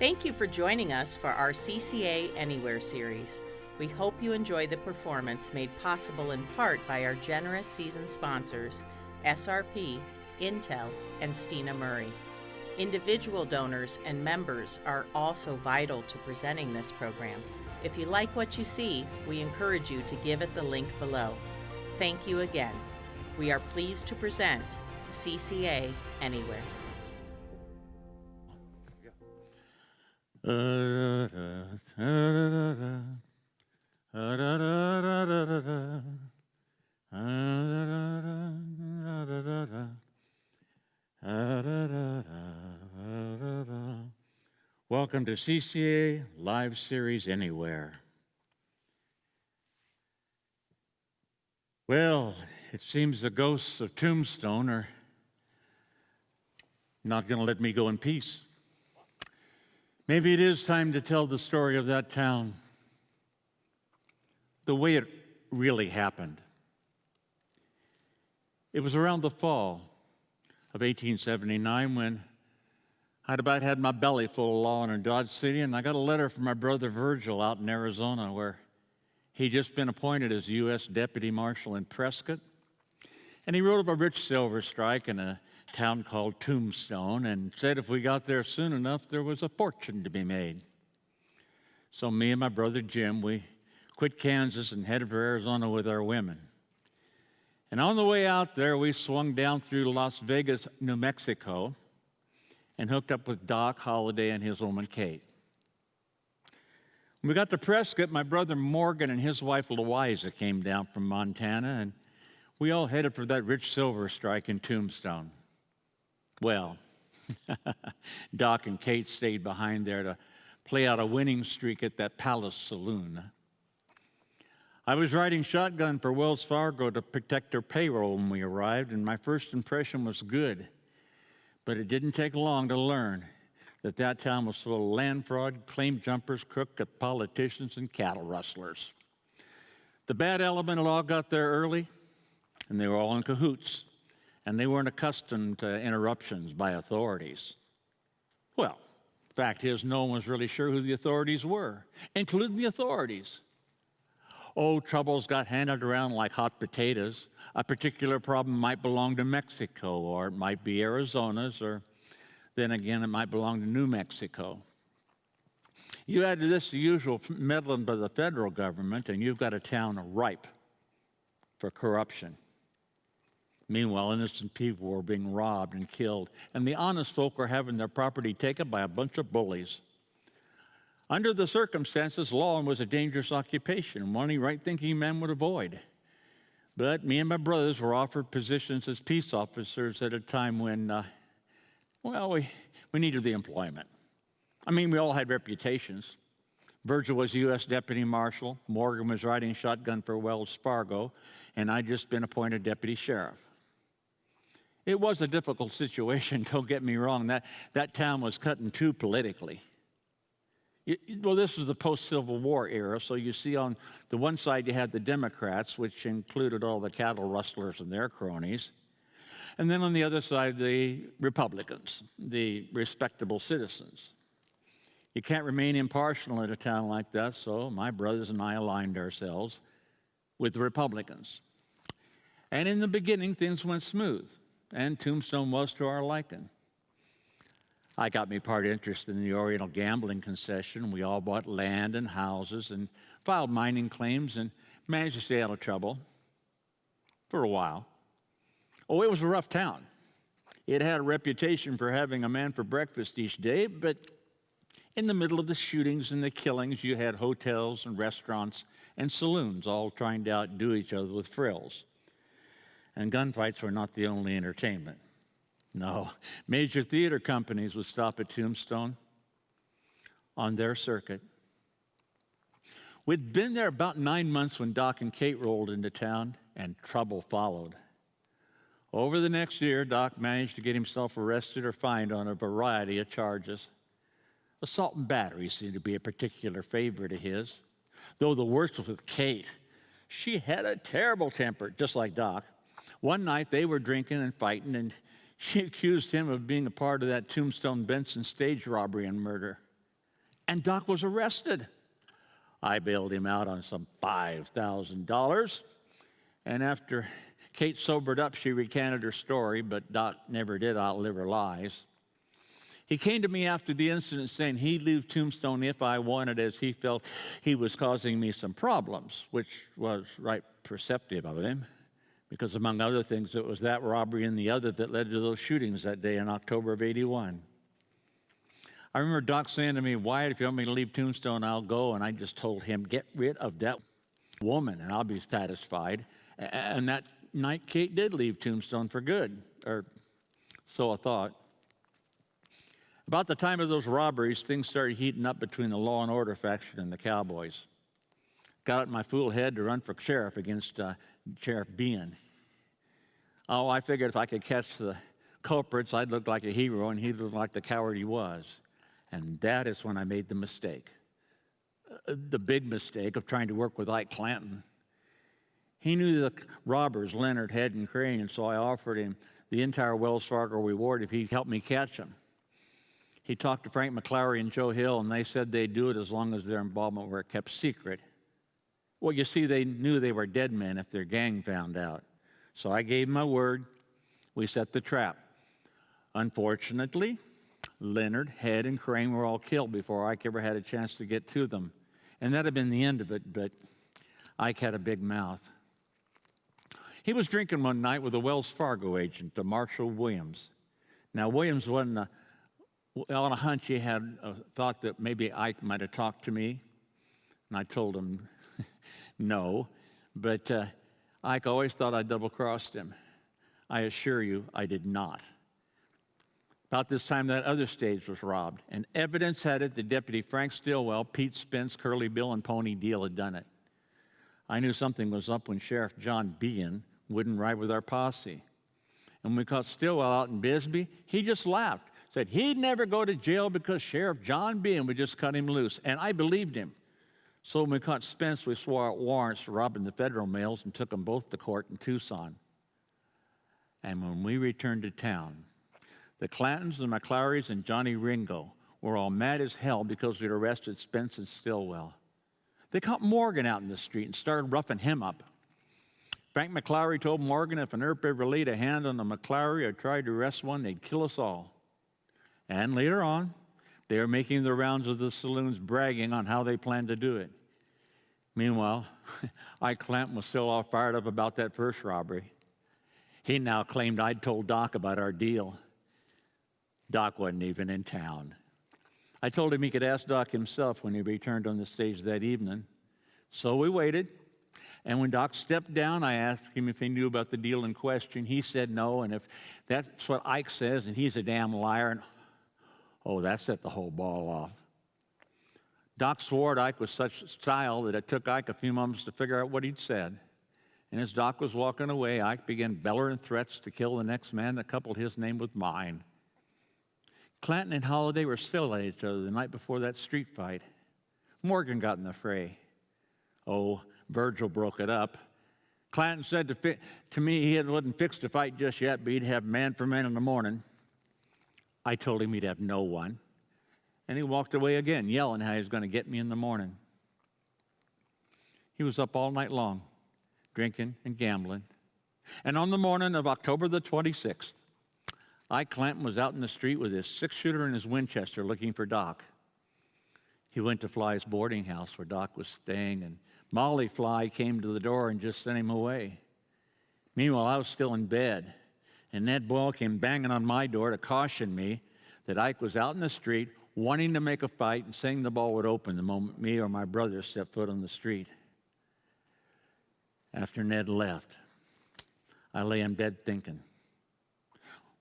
Thank you for joining us for our CCA Anywhere series. We hope you enjoy the performance made possible in part by our generous season sponsors, SRP, Intel, and Stina Murray. Individual donors and members are also vital to presenting this program. If you like what you see, we encourage you to give it the link below. Thank you again. We are pleased to present CCA Anywhere. Welcome to CCA Live Series Anywhere. Well, it seems the ghosts of Tombstone are not going to let me go in peace. Maybe it is time to tell the story of that town the way it really happened. It was around the fall of 1879 when I'd about had my belly full of law in Dodge City, and I got a letter from my brother Virgil out in Arizona where he'd just been appointed as U.S. Deputy Marshal in Prescott. And he wrote of a rich silver strike in a town called Tombstone and said if we got there soon enough, there was a fortune to be made. So me and my brother Jim, we quit Kansas and headed for Arizona with our women. And on the way out there, we swung down through Las Vegas, New Mexico, and hooked up with Doc Holliday and his woman Kate. When we got to Prescott, my brother Morgan and his wife Louisa came down from Montana, and we all headed for that rich silver strike in Tombstone. Well, Doc and Kate stayed behind there to play out a winning streak at that Palace Saloon. I was riding shotgun for Wells Fargo to protect their payroll when we arrived, and my first impression was good. But it didn't take long to learn that that town was full of land fraud, claim jumpers, crooked politicians, and cattle rustlers. The bad element had all got there early, and they were all in cahoots, and they weren't accustomed to interruptions by authorities. Well, the fact is, no one was really sure who the authorities were, including the authorities. Oh, troubles got handed around like hot potatoes. A particular problem might belong to Mexico, or it might be Arizona's, or then again, it might belong to New Mexico. You add to this the usual meddling by the federal government, and you've got a town ripe for corruption. Meanwhile, innocent people were being robbed and killed, and the honest folk were having their property taken by a bunch of bullies. Under the circumstances, law was a dangerous occupation, one any right-thinking man would avoid. But me and my brothers were offered positions as peace officers at a time when, we needed the employment. I mean, we all had reputations. Virgil was U.S. Deputy Marshal, Morgan was riding shotgun for Wells Fargo, and I'd just been appointed Deputy Sheriff. It was a difficult situation, don't get me wrong. That town was cut in two politically. Well, this was the post-Civil War era, so you see on the one side you had the Democrats, which included all the cattle rustlers and their cronies, and then on the other side, the Republicans, the respectable citizens. You can't remain impartial in a town like that, so my brothers and I aligned ourselves with the Republicans. And in the beginning, things went smooth, and Tombstone was to our liking. I got me part interested in the Oriental gambling concession. We all bought land and houses and filed mining claims and managed to stay out of trouble for a while. Oh, it was a rough town. It had a reputation for having a man for breakfast each day, but in the middle of the shootings and the killings, you had hotels and restaurants and saloons all trying to outdo each other with frills. And gunfights were not the only entertainment. No, major theater companies would stop at Tombstone on their circuit. We'd been there about 9 months when Doc and Kate rolled into town, and trouble followed. Over the next year, Doc managed to get himself arrested or fined on a variety of charges. Assault and battery seemed to be a particular favorite of his, though the worst was with Kate. She had a terrible temper, just like Doc. One night they were drinking and fighting, and she accused him of being a part of that Tombstone Benson stage robbery and murder. and Doc was arrested. I bailed him out on some $5,000, and after Kate sobered up, she recanted her story, but Doc never did outlive her lies. He came to me after the incident saying he'd leave Tombstone if I wanted, as he felt he was causing me some problems, which was right perceptive of him, because among other things, it was that robbery and the other that led to those shootings that day in October of '81. I remember Doc saying to me, "Wyatt, if you want me to leave Tombstone, I'll go." And I just told him, "Get rid of that woman and I'll be satisfied." And that night, Kate did leave Tombstone for good, or so I thought. About the time of those robberies, things started heating up between the law and order faction and the cowboys. Got it in my fool head to run for sheriff against Sheriff Bean. Oh, I figured if I could catch the culprits, I'd look like a hero and he'd look like the coward he was. And that is when I made the mistake. The big mistake of trying to work with Ike Clanton. He knew the robbers, Leonard, Head, and Crane, and so I offered him the entire Wells Fargo reward if he'd help me catch them. He talked to Frank McClary and Joe Hill, and they said they'd do it as long as their involvement were kept secret. Well, you see, they knew they were dead men if their gang found out. So I gave my word. We set the trap. Unfortunately, Leonard, Head, and Crane were all killed before Ike ever had a chance to get to them. And that'd have been the end of it, but Ike had a big mouth. He was drinking one night with a Wells Fargo agent, Marshall Williams. Now, Williams wasn't on a hunch. He had a thought that maybe Ike might have talked to me, and I told him no. But Ike always thought I double-crossed him. I assure you, I did not. About this time, that other stage was robbed, and evidence had it that Deputy Frank Stillwell, Pete Spence, Curly Bill, and Pony Deal had done it. I knew something was up when Sheriff John Bean wouldn't ride with our posse. And when we caught Stillwell out in Bisbee, he just laughed, said he'd never go to jail because Sheriff John Bean would just cut him loose, and I believed him. So when we caught Spence, we swore out warrants for robbing the federal mails and took them both to court in Tucson. And when we returned to town, the Clantons and McClarys and Johnny Ringo were all mad as hell because we'd arrested Spence and Stillwell. They caught Morgan out in the street and started roughing him up. Frank McClary told Morgan if an Earp ever laid a hand on a McClary or tried to arrest one, they'd kill us all. And later on, they were making the rounds of the saloons bragging on how they planned to do it. Meanwhile, Ike Clanton was still all fired up about that first robbery. He now claimed I'd told Doc about our deal. Doc wasn't even in town. I told him he could ask Doc himself when he returned on the stage that evening. So we waited, and when Doc stepped down, I asked him if he knew about the deal in question. He said no, and if that's what Ike says, and he's a damn liar, and oh, that set the whole ball off. Doc swore at Ike with such style that it took Ike a few moments to figure out what he'd said. And as Doc was walking away, Ike began bellowing threats to kill the next man that coupled his name with mine. Clanton and Holliday were still at each other the night before that street fight. Morgan got in the fray. Oh, Virgil broke it up. Clanton said to me he wasn't fixed to fight just yet, but he'd have man for man in the morning. I told him he'd have no one. And he walked away again, yelling how he was going to get me in the morning. He was up all night long, drinking and gambling. And on the morning of October the 26th, Ike Clanton was out in the street with his six-shooter and his Winchester looking for Doc. He went to Fly's boarding house where Doc was staying, and Molly Fly came to the door and just sent him away. Meanwhile, I was still in bed, and Ned Boyle came banging on my door to caution me that Ike was out in the street wanting to make a fight and saying the ball would open the moment me or my brother stepped foot on the street. After Ned left, I lay in bed thinking.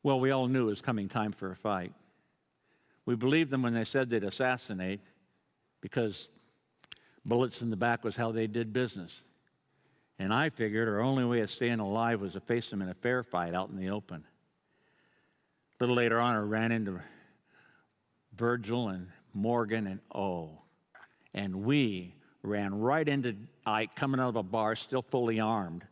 Well, we all knew it was coming time for a fight. We believed them when they said they'd assassinate because bullets in the back was how they did business. And I figured our only way of staying alive was to face them in a fair fight out in the open. A little later on, I ran into Virgil and Morgan and we ran right into Ike coming out of a bar still fully armed.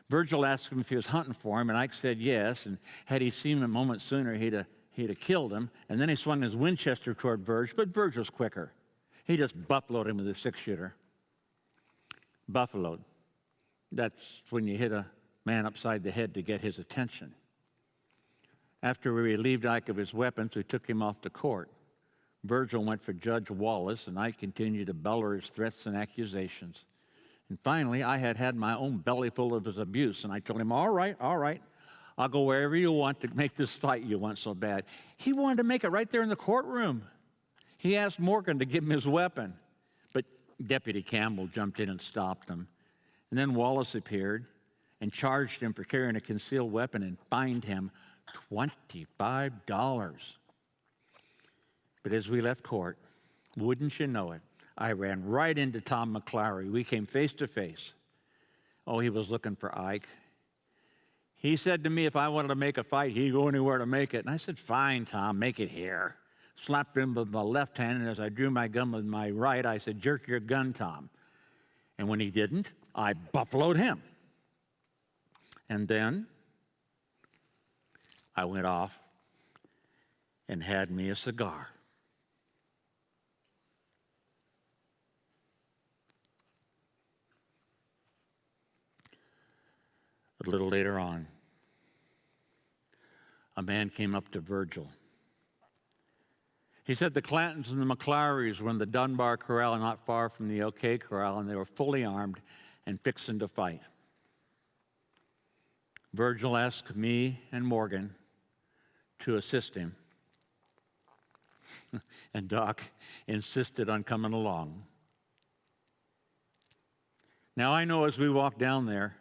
Virgil asked him if he was hunting for him, and Ike said yes, and had he seen him a moment sooner, he'd have he'd have killed him, and then he swung his Winchester toward Verge, but Verge was quicker. He just buffaloed him with a 6-shooter. Buffaloed. That's when you hit a man upside the head to get his attention. After we relieved Ike of his weapons, we took him off to court. Virgil went for Judge Wallace, and I continued to bellow his threats and accusations. And finally, I had my own belly full of his abuse, and I told him, all right, I'll go wherever you want to make this fight you want so bad. He wanted to make it right there in the courtroom. He asked Morgan to give him his weapon, but Deputy Campbell jumped in and stopped him. And then Wallace appeared and charged him for carrying a concealed weapon and fined him $25. But as we left court, wouldn't you know it, I ran right into Tom McClary. We came face to face. Oh, he was looking for Ike. He said to me if I wanted to make a fight, he'd go anywhere to make it. And I said, fine, Tom, make it here. Slapped him with my left hand, and as I drew my gun with my right, I said, jerk your gun, Tom. And when he didn't, I buffaloed him. And then I went off and had me a cigar. A little later on, a man came up to Virgil. He said the Clantons and the McClarys were in the Dunbar Corral not far from the OK Corral, and they were fully armed and fixing to fight. Virgil asked me and Morgan to assist him, and Doc insisted on coming along. Now, I know as we walked down there,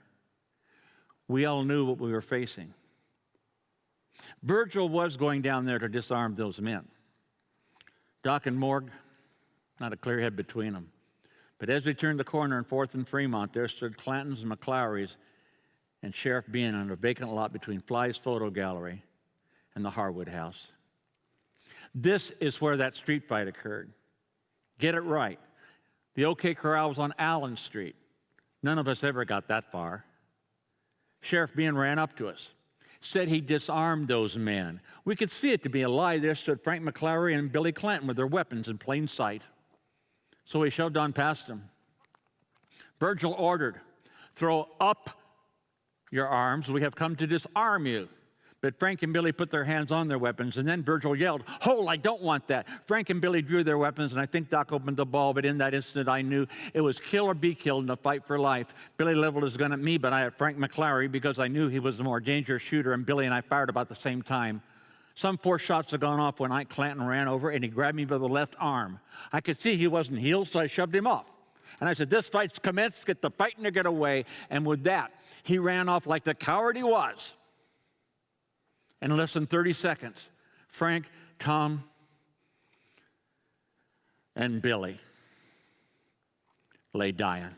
we all knew what we were facing. Virgil was going down there to disarm those men. Doc and Morg, not a clear head between them. But as we turned the corner in 4th and Fremont, there stood Clantons and McClarys and Sheriff Bean on a vacant lot between Fly's Photo Gallery and the Harwood House. This is where that street fight occurred. Get it right. The OK Corral was on Allen Street. None of us ever got that far. Sheriff Bean ran up to us, said he disarmed those men. We could see it to be a lie. There stood Frank McClary and Billy Clanton with their weapons in plain sight. So we shoved on past them. Virgil ordered, throw up your arms. We have come to disarm you. But Frank and Billy put their hands on their weapons, and then Virgil yelled, hold, I don't want that. Frank and Billy drew their weapons, and I think Doc opened the ball, but in that instant I knew it was kill or be killed in a fight for life. Billy leveled his gun at me, but I had Frank McClary because I knew he was the more dangerous shooter, and Billy and I fired about the same time. Some 4 shots had gone off when Ike Clanton ran over, and he grabbed me by the left arm. I could see he wasn't healed, so I shoved him off. And I said, this fight's commenced, get the fighting or get away. And with that, he ran off like the coward he was. In less than 30 seconds, Frank, Tom, and Billy lay dying.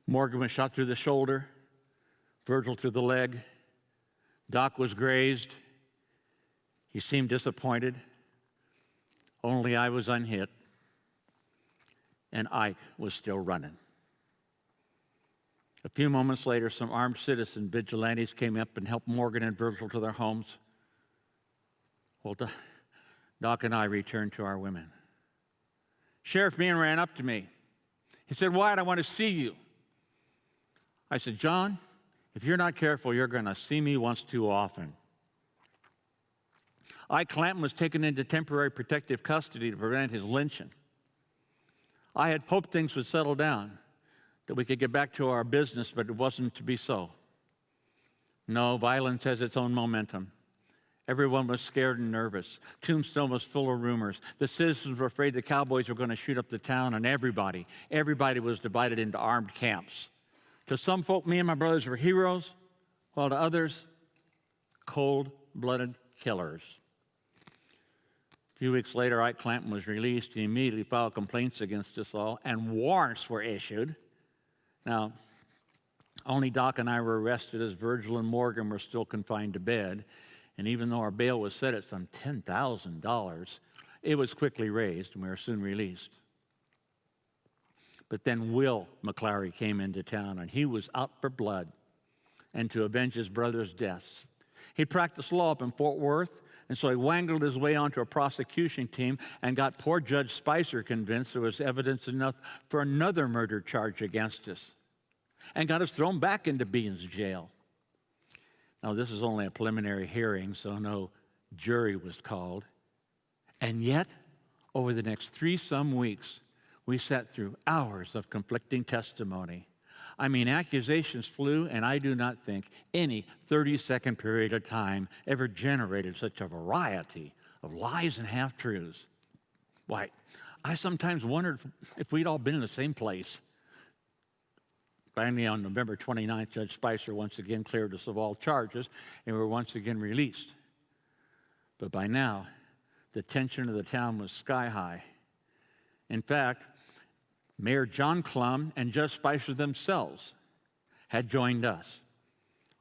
Morgan was shot through the shoulder, Virgil through the leg. Doc was grazed. He seemed disappointed. Only I was unhit, and Ike was still running. A few moments later, some armed citizen vigilantes came up and helped Morgan and Virgil to their homes. Well, Doc and I returned to our women. Sheriff Bean ran up to me. He said, Wyatt, I want to see you. I said, John, if you're not careful, you're going to see me once too often. Ike Clanton was taken into temporary protective custody to prevent his lynching. I had hoped things would settle down, that we could get back to our business, but it wasn't to be so. No, violence has its own momentum. Everyone was scared and nervous. Tombstone was full of rumors. The citizens were afraid the cowboys were going to shoot up the town, and everybody was divided into armed camps. To some folk, me and my brothers were heroes, while to others, cold-blooded killers. A few weeks later, Ike Clanton was released. He immediately filed complaints against us all, and warrants were issued. Now, only Doc and I were arrested as Virgil and Morgan were still confined to bed. And even though our bail was set at some $10,000, it was quickly raised and we were soon released. But then Will McClary came into town and he was out for blood and to avenge his brother's deaths. He practiced law up in Fort Worth, and so he wangled his way onto a prosecution team and got poor Judge Spicer convinced there was evidence enough for another murder charge against us, and got us thrown back into Bean's jail. Now, this is only a preliminary hearing, so no jury was called. And yet, over the next 3-some weeks, we sat through hours of conflicting testimony. I mean, accusations flew, and I do not think any 30-second period of time ever generated such a variety of lies and half-truths. Why, I sometimes wondered if we'd all been in the same place. Finally, on November 29th, Judge Spicer once again cleared us of all charges, and we were once again released. But by now, the tension of the town was sky high. In fact, Mayor John Clum and Judge Spicer themselves had joined us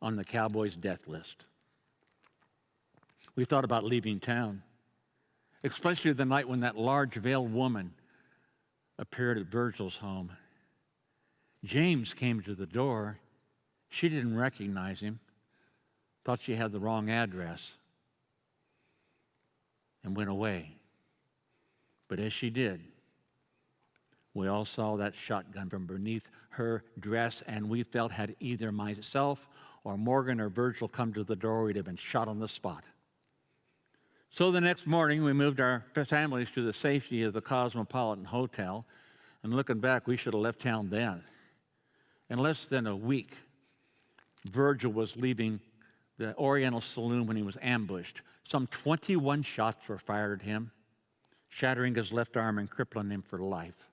on the Cowboys' death list. We thought about leaving town, especially the night when that large veiled woman appeared at Virgil's home. James came to the door. She didn't recognize him, thought she had the wrong address, and went away. But as she did, we all saw that shotgun from beneath her dress, and we felt had either myself or Morgan or Virgil come to the door, we'd have been shot on the spot. So the next morning, we moved our families to the safety of the Cosmopolitan Hotel, and looking back, we should have left town then. In less than a week, Virgil was leaving the Oriental Saloon when he was ambushed. Some 21 shots were fired at him, shattering his left arm and crippling him for life.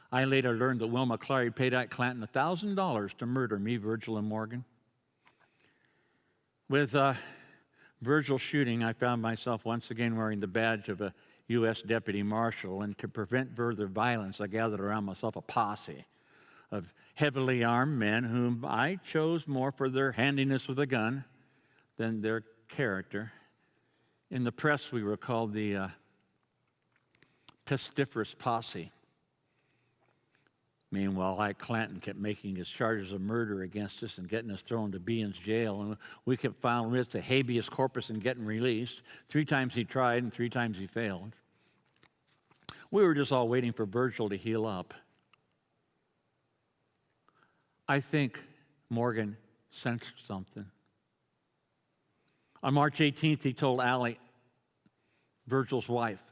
I later learned that Wilma Clary paid Ike Clanton $1,000 to murder me, Virgil, and Morgan. With Virgil's shooting, I found myself once again wearing the badge of a U.S. Deputy Marshal, and to prevent further violence, I gathered around myself a posse of heavily armed men whom I chose more for their handiness with a gun than their character. In the press, we were called the Pestiferous Posse. Meanwhile, Ike Clanton kept making his charges of murder against us and getting us thrown to Bean's jail, and we kept filing writs of habeas corpus and getting released. 3 times he tried, and 3 times he failed. We were just all waiting for Virgil to heal up. I think Morgan sensed something. On March 18th, he told Allie, Virgil's wife,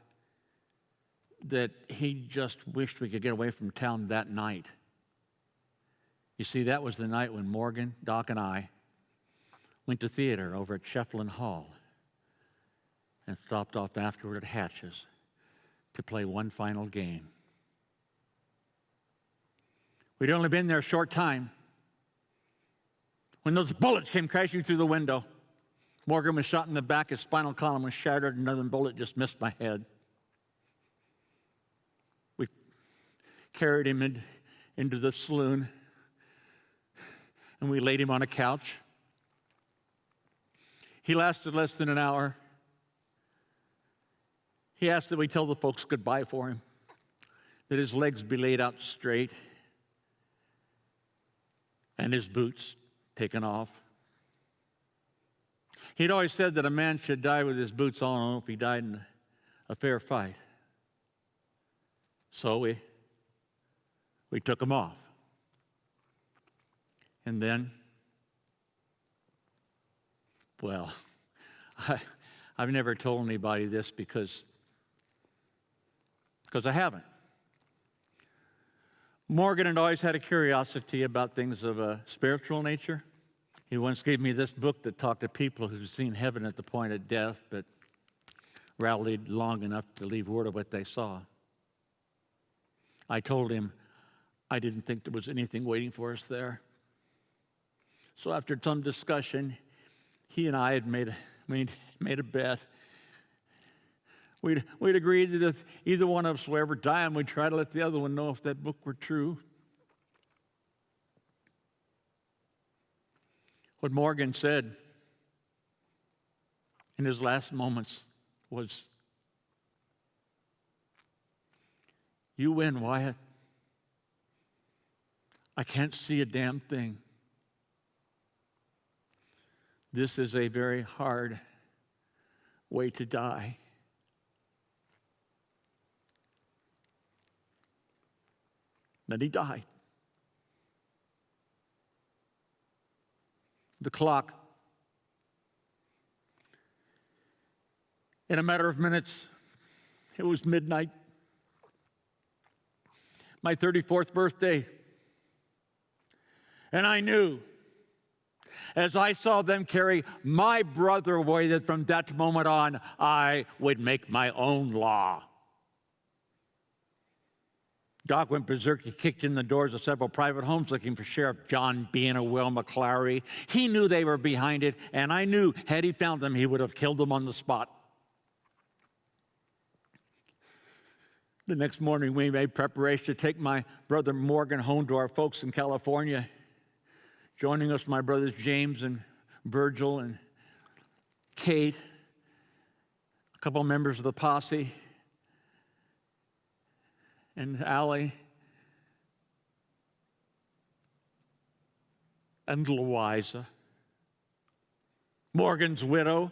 that he just wished we could get away from town that night. You see, that was the night when Morgan, Doc, and I went to theater over at Shefflin Hall and stopped off afterward at Hatch's to play one final game. We'd only been there a short time when those bullets came crashing through the window. Morgan was shot in the back, his spinal column was shattered, another bullet just missed my head. We carried him into the saloon, and we laid him on a couch. He lasted less than an hour. He asked that we tell the folks goodbye for him, that his legs be laid out straight, and his boots taken off. He'd always said that a man should die with his boots on if he died in a fair fight. So we took them off. And then, well, I've never told anybody this because I haven't. Morgan had always had a curiosity about things of a spiritual nature. He once gave me this book that talked to people who'd seen heaven at the point of death, but rallied long enough to leave word of what they saw. I told him I didn't think there was anything waiting for us there. So after some discussion, he and I had made a bet. We'd agreed that if either one of us will ever die, and we'd try to let the other one know if that book were true. What Morgan said in his last moments was, "You win, Wyatt. I can't see a damn thing." This is a very hard way to die. Then he died. The clock, in a matter of minutes, it was midnight. My 34th birthday. And I knew, as I saw them carry my brother away, that from that moment on, I would make my own law. Doc went berserk. He kicked in the doors of several private homes looking for Sheriff John Bean and Will McClary. He knew they were behind it, and I knew had he found them, he would have killed them on the spot. The next morning, we made preparation to take my brother Morgan home to our folks in California. Joining us, my brothers James and Virgil and Kate, a couple members of the posse, and Allie, and Louisa, Morgan's widow.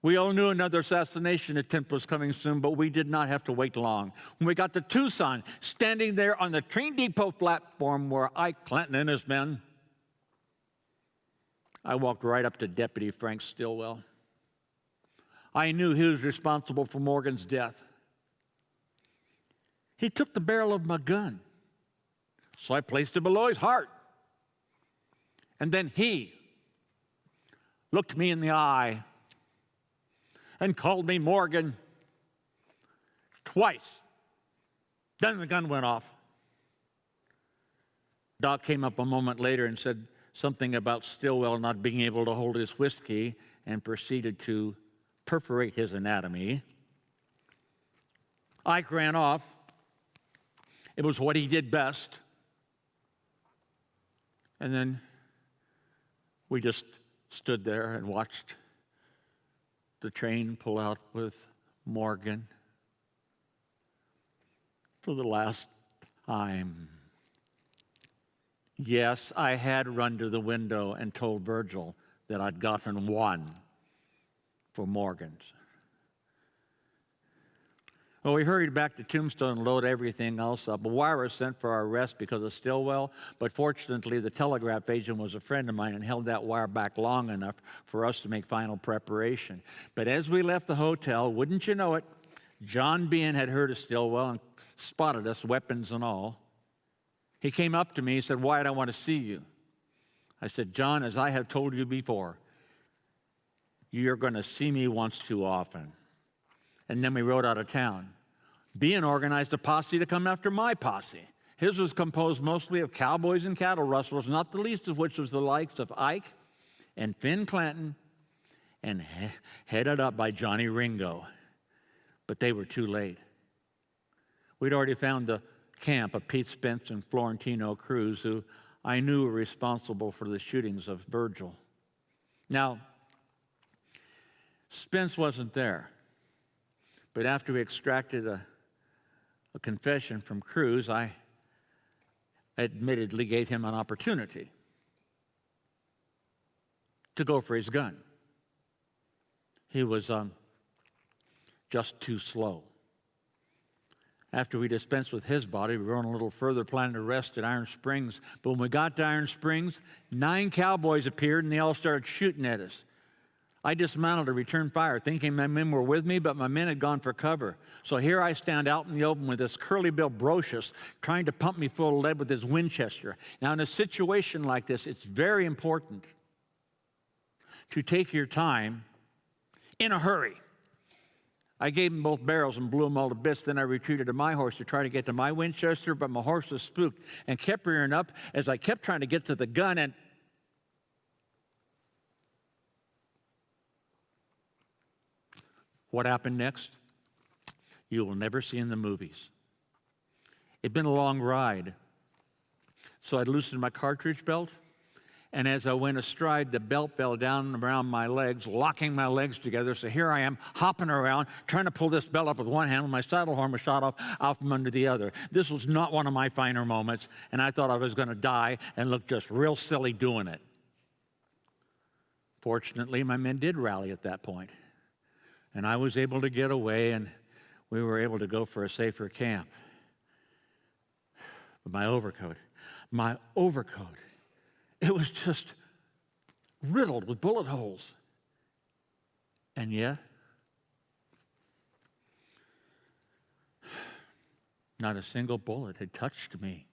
We all knew another assassination attempt was coming soon, but we did not have to wait long. When we got to Tucson, standing there on the train depot platform were Ike Clinton and his men, I walked right up to Deputy Frank Stillwell. I knew he was responsible for Morgan's death. He took the barrel of my gun, so I placed it below his heart. And then he looked me in the eye and called me Morgan twice. Then the gun went off. Doc came up a moment later and said something about Stillwell not being able to hold his whiskey and proceeded to perforate his anatomy. Ike ran off. It was what he did best. And then we just stood there and watched the train pull out with Morgan for the last time. Yes, I had run to the window and told Virgil that I'd gotten one for Morgan's. Well, we hurried back to Tombstone and loaded everything else up. A wire was sent for our arrest because of Stillwell, but fortunately the telegraph agent was a friend of mine and held that wire back long enough for us to make final preparation. But as we left the hotel, wouldn't you know it, John Bean had heard of Stillwell and spotted us, weapons and all. He came up to me and said, "Wyatt, I want to see you." I said, "John, as I have told you before, you're going to see me once too often." And then we rode out of town. Bean organized a posse to come after my posse. His was composed mostly of cowboys and cattle rustlers, not the least of which was the likes of Ike and Finn Clanton, and headed up by Johnny Ringo. But they were too late. We'd already found the camp of Pete Spence and Florentino Cruz, who I knew were responsible for the shootings of Virgil. Now, Spence wasn't there, but after we extracted a confession from Cruz, I admittedly gave him an opportunity to go for his gun. He was just too slow. After we dispensed with his body, we rode a little further, planning to rest at Iron Springs. But when we got to Iron Springs, 9 cowboys appeared, and they all started shooting at us. I dismounted to return fire, thinking my men were with me, but my men had gone for cover. So here I stand out in the open with this curly-bill Brocious trying to pump me full of lead with his Winchester. Now, in a situation like this, it's very important to take your time in a hurry. I gave them both barrels and blew them all to bits. Then I retreated to my horse to try to get to my Winchester, but my horse was spooked and kept rearing up as I kept trying to get to the gun. And what happened next? You will never see in the movies. It'd been a long ride, so I loosened my cartridge belt And as I went astride, the belt fell down around my legs, locking my legs together. So here I am, hopping around, trying to pull this belt up with one hand, and my saddle horn was shot off from under the other. This was not one of my finer moments, and I thought I was going to die and look just real silly doing it. Fortunately, my men did rally at that point, and I was able to get away, and we were able to go for a safer camp. But my overcoat, it was just riddled with bullet holes. And yet, not a single bullet had touched me.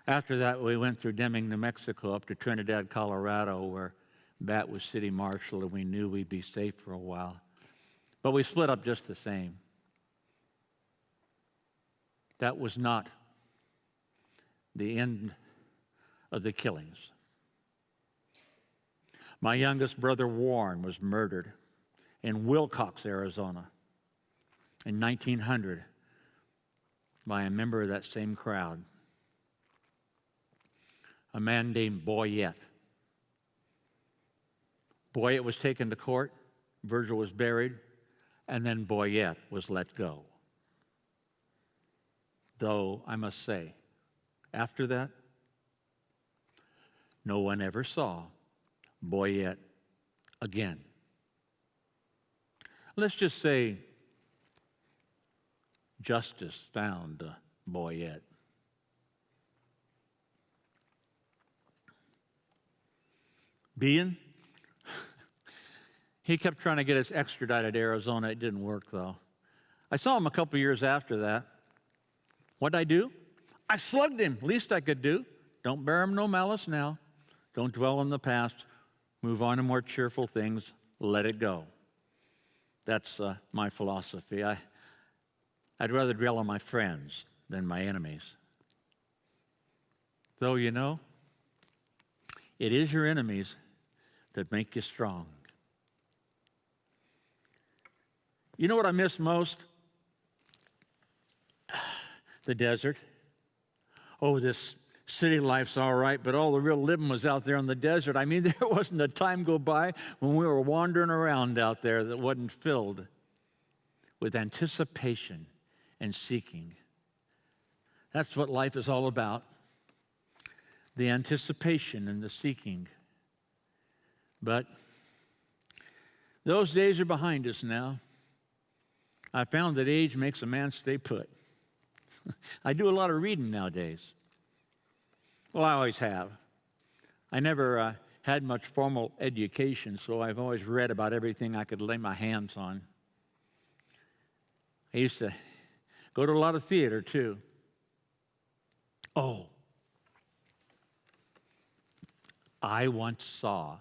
After that, we went through Deming, New Mexico, up to Trinidad, Colorado, where Bat was city marshal, and we knew we'd be safe for a while. But we split up just the same. That was not the end of the killings. My youngest brother, Warren, was murdered in Willcox, Arizona, in 1900 by a member of that same crowd, a man named Wyatt. Wyatt was taken to court, Virgil was buried, and then Wyatt was let go. Though, I must say, after that, no one ever saw Wyatt again. Let's just say justice found Wyatt. Bean, he kept trying to get us extradited to Arizona. It didn't work, though. I saw him a couple years after that. What'd I do? I slugged him. Least I could do. Don't bear him no malice now. Don't dwell on the past. Move on to more cheerful things. Let it go. That's my philosophy. I'd rather dwell on my friends than my enemies. Though, you know, it is your enemies that make you strong. You know what I miss most? The desert. Oh, this city life's all right, but all the real living was out there in the desert. I mean, there wasn't a time go by when we were wandering around out there that wasn't filled with anticipation and seeking. That's what life is all about, the anticipation and the seeking. But those days are behind us now. I found that age makes a man stay put. I do a lot of reading nowadays. Well, I always have. I never had much formal education, so I've always read about everything I could lay my hands on. I used to go to a lot of theater, too. Oh, I once saw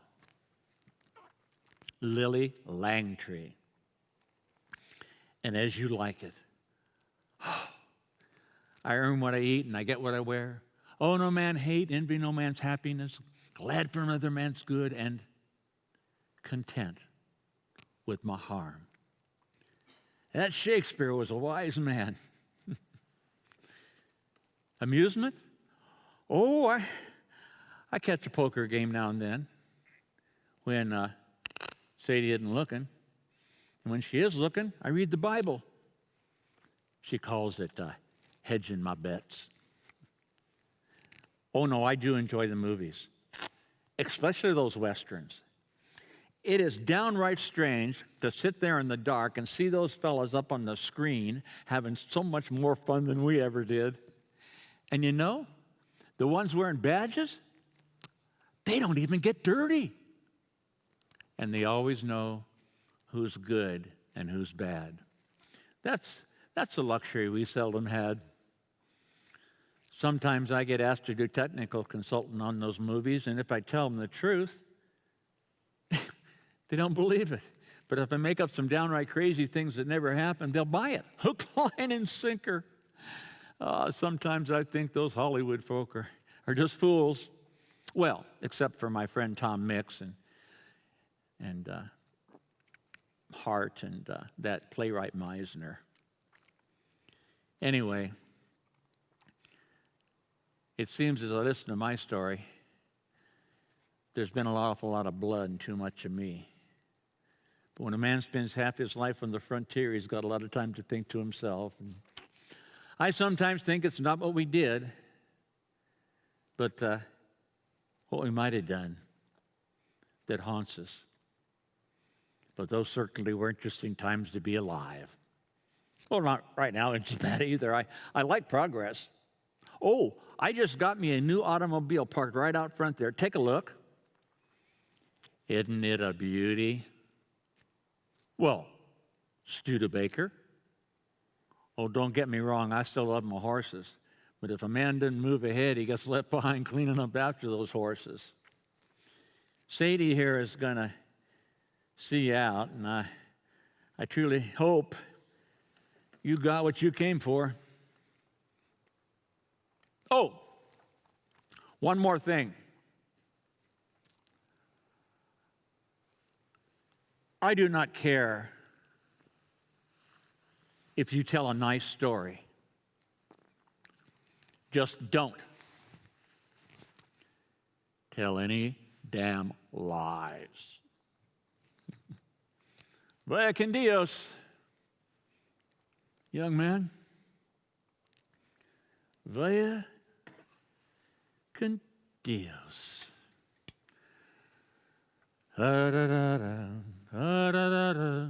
Lily Langtry, and As You Like It. I earn what I eat and I get what I wear. Oh, no man hate, envy no man's happiness, glad for another man's good, and content with my harm. That Shakespeare was a wise man. Amusement? Oh, I catch a poker game now and then when Sadie isn't looking. And when she is looking, I read the Bible. She calls it hedging my bets. Oh, no, I do enjoy the movies, especially those Westerns. It is downright strange to sit there in the dark and see those fellas up on the screen having so much more fun than we ever did. And you know, the ones wearing badges, they don't even get dirty. And they always know who's good and who's bad. That's a luxury we seldom had. Sometimes I get asked to do technical consulting on those movies, and if I tell them the truth, they don't believe it. But if I make up some downright crazy things that never happened, they'll buy it. Hook, line, and sinker. Sometimes I think those Hollywood folk are just fools. Well, except for my friend Tom Mix and Hart and that playwright Meisner. Anyway, it seems as I listen to my story, there's been an awful lot of blood and too much of me. But when a man spends half his life on the frontier, he's got a lot of time to think to himself. And I sometimes think it's not what we did, but what we might have done that haunts us. But those certainly were interesting times to be alive. Well, not right now, it's bad either. I like progress. Oh, I just got me a new automobile parked right out front there. Take a look. Isn't it a beauty? Well, Studebaker. Oh, don't get me wrong, I still love my horses. But if a man doesn't move ahead, he gets left behind cleaning up after those horses. Sadie here is going to see you out, and I truly hope you got what you came for. Oh, one more thing. I do not care if you tell a nice story. Just don't tell any damn lies. Vaya con Dios, young man. Vaya con Dios. Da, da, da, da, da, da, da.